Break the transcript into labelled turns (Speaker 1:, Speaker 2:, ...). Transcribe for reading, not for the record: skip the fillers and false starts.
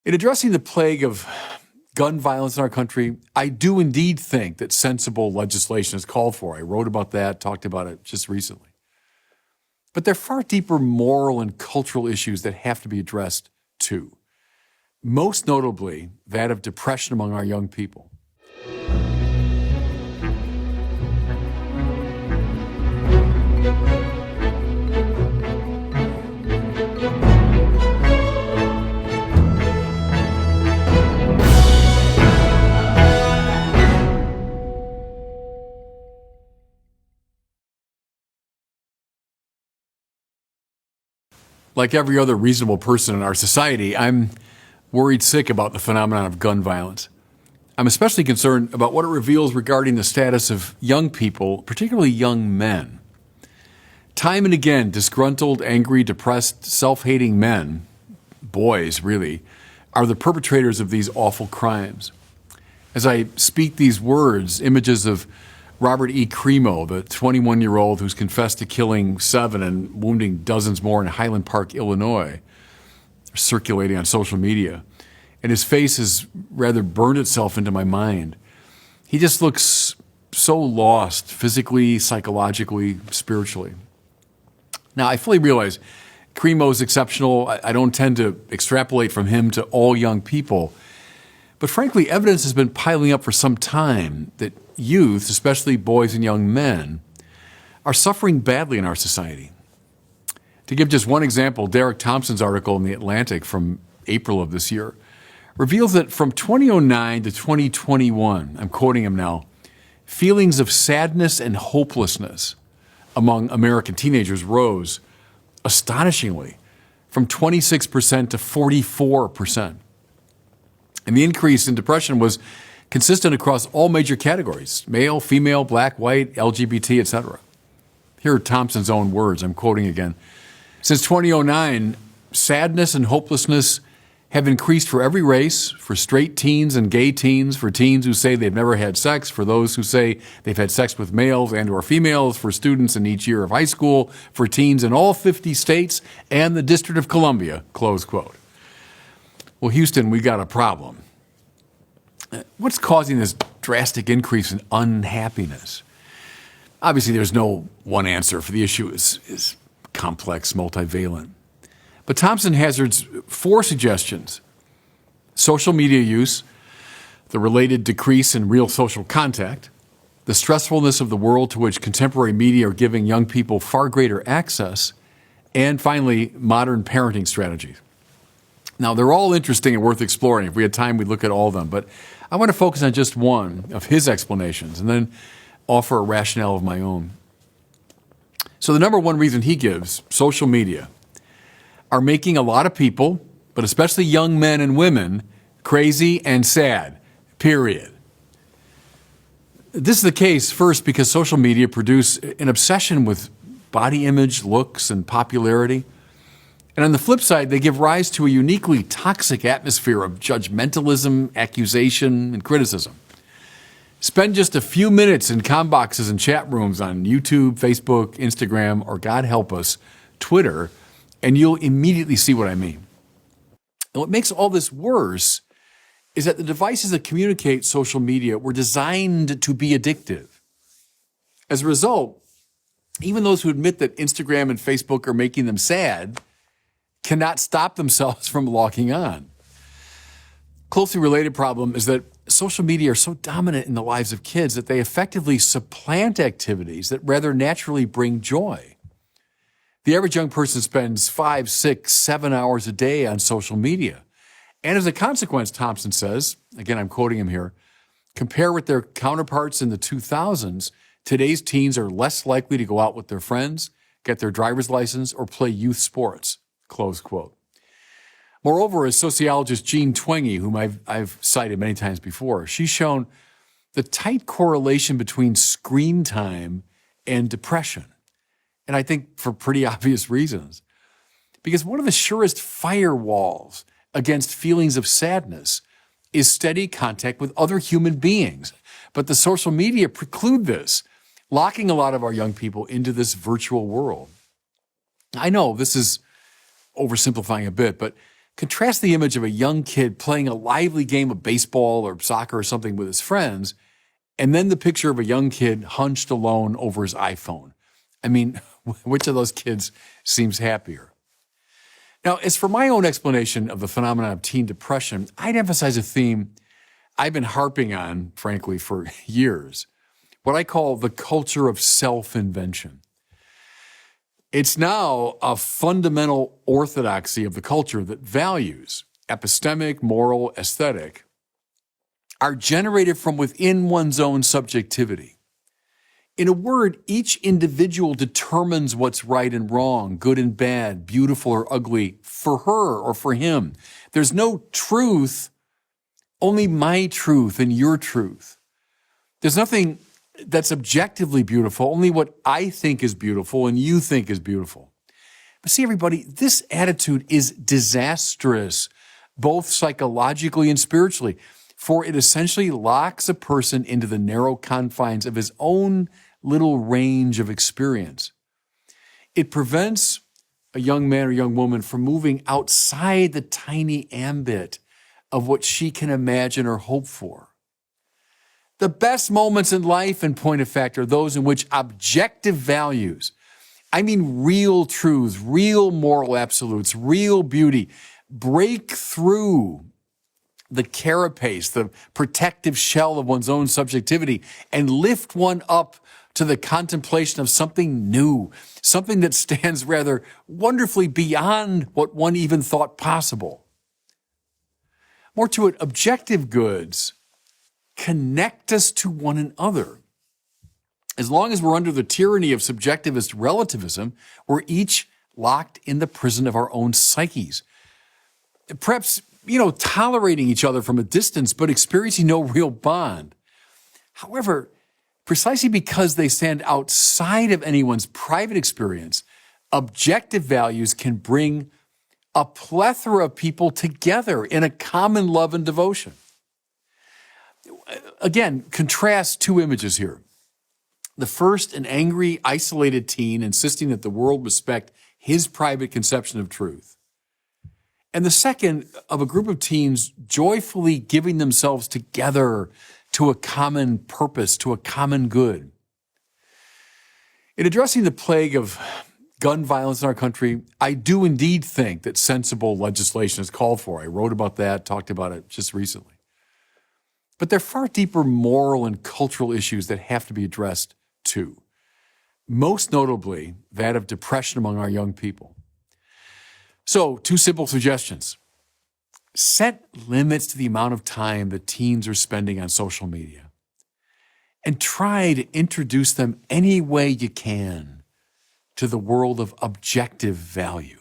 Speaker 1: In addressing the plague of gun violence in our country, I do indeed think that sensible legislation is called for. I wrote about that, talked about it just recently. But there are far deeper moral and cultural issues that have to be addressed too. Most notably, that of depression among our young people. Like every other reasonable person in our society, I'm worried sick about the phenomenon of gun violence. I'm especially concerned about what it reveals regarding the status of young people, particularly young men. Time and again, disgruntled, angry, depressed, self-hating men, boys really, are the perpetrators of these awful crimes. As I speak these words, images of Robert E. Cremo, the 21-year-old who's confessed to killing 7 and wounding dozens more in Highland Park, Illinois, are circulating on social media. And his face has rather burned itself into my mind. He just looks so lost, physically, psychologically, spiritually. Now, I fully realize Cremo is exceptional. I don't tend to extrapolate from him to all young people. But frankly, evidence has been piling up for some time that youth, especially boys and young men, are suffering badly in our society. To give just one example, Derek Thompson's article in The Atlantic from April of this year reveals that from 2009 to 2021, I'm quoting him now, feelings of sadness and hopelessness among American teenagers rose astonishingly from 26% to 44%. And the increase in depression was consistent across all major categories: male, female, black, white, LGBT, etc. Here are Thompson's own words. I'm quoting again. Since 2009, sadness and hopelessness have increased for every race, for straight teens and gay teens, for teens who say they've never had sex, for those who say they've had sex with males and or females, for students in each year of high school, for teens in all 50 states and the District of Columbia, close quote. Well, Houston, we got a problem. What's causing this drastic increase in unhappiness? Obviously, there's no one answer, for the issue is complex, multivalent. But Thompson hazards 4 suggestions: social media use, the related decrease in real social contact, the stressfulness of the world to which contemporary media are giving young people far greater access, and finally, modern parenting strategies. Now, they're all interesting and worth exploring. If we had time, we'd look at all of them. But I want to focus on just one of his explanations and then offer a rationale of my own. So the number one reason he gives, social media, are making a lot of people, but especially young men and women, crazy and sad, period. This is the case, first, because social media produce an obsession with body image, looks, and popularity. And on the flip side, they give rise to a uniquely toxic atmosphere of judgmentalism, accusation, and criticism. Spend just a few minutes in com boxes and chat rooms on YouTube, Facebook, Instagram, or God help us, Twitter, and you'll immediately see what I mean. And what makes all this worse is that the devices that communicate social media were designed to be addictive. As a result, even those who admit that Instagram and Facebook are making them sad cannot stop themselves from logging on. Closely related problem is that social media are so dominant in the lives of kids that they effectively supplant activities that rather naturally bring joy. The average young person spends 5, 6, 7 hours a day on social media. And as a consequence, Thompson says, again, I'm quoting him here, compare with their counterparts in the 2000s, today's teens are less likely to go out with their friends, get their driver's license, or play youth sports, close quote. Moreover, as sociologist Jean Twenge, whom I've cited many times before, she's shown the tight correlation between screen time and depression. And I think for pretty obvious reasons. Because one of the surest firewalls against feelings of sadness is steady contact with other human beings. But the social media preclude this, locking a lot of our young people into this virtual world. I know this is oversimplifying a bit, but Contrast the image of a young kid playing a lively game of baseball or soccer or something with his friends, and then the picture of a young kid hunched alone over his iPhone. I mean, which of those kids seems happier? Now, as for my own explanation of the phenomenon of teen depression, I'd emphasize a theme I've been harping on, frankly, for years, what I call the culture of self-invention. It's now a fundamental orthodoxy of the culture that values, epistemic, moral, aesthetic, are generated from within one's own subjectivity. In a word, each individual determines what's right and wrong, good and bad, beautiful or ugly, for her or for him. There's no truth, only my truth and your truth. There's nothing that's objectively beautiful, only what I think is beautiful and you think is beautiful. But see, everybody, this attitude is disastrous, both psychologically and spiritually, for it essentially locks a person into the narrow confines of his own little range of experience. It prevents a young man or young woman from moving outside the tiny ambit of what she can imagine or hope for. The best moments in life, in point of fact, are those in which objective values, I mean real truths, real moral absolutes, real beauty, break through the carapace, the protective shell of one's own subjectivity, and lift one up to the contemplation of something new, something that stands rather wonderfully beyond what one even thought possible. More to it, objective goods connect us to one another. As long as we're under the tyranny of subjectivist relativism, we're each locked in the prison of our own psyches. Perhaps, tolerating each other from a distance, but experiencing no real bond. However, precisely because they stand outside of anyone's private experience, objective values can bring a plethora of people together in a common love and devotion. Again, contrast two images here. The first, an angry, isolated teen insisting that the world respect his private conception of truth. And the second, of a group of teens joyfully giving themselves together to a common purpose, to a common good. In addressing the plague of gun violence in our country, I do indeed think that sensible legislation is called for. I wrote about that, talked about it just recently. But there are far deeper moral and cultural issues that have to be addressed too. Most notably, that of depression among our young people. So, two simple suggestions. Set limits to the amount of time that teens are spending on social media. And try to introduce them any way you can to the world of objective value.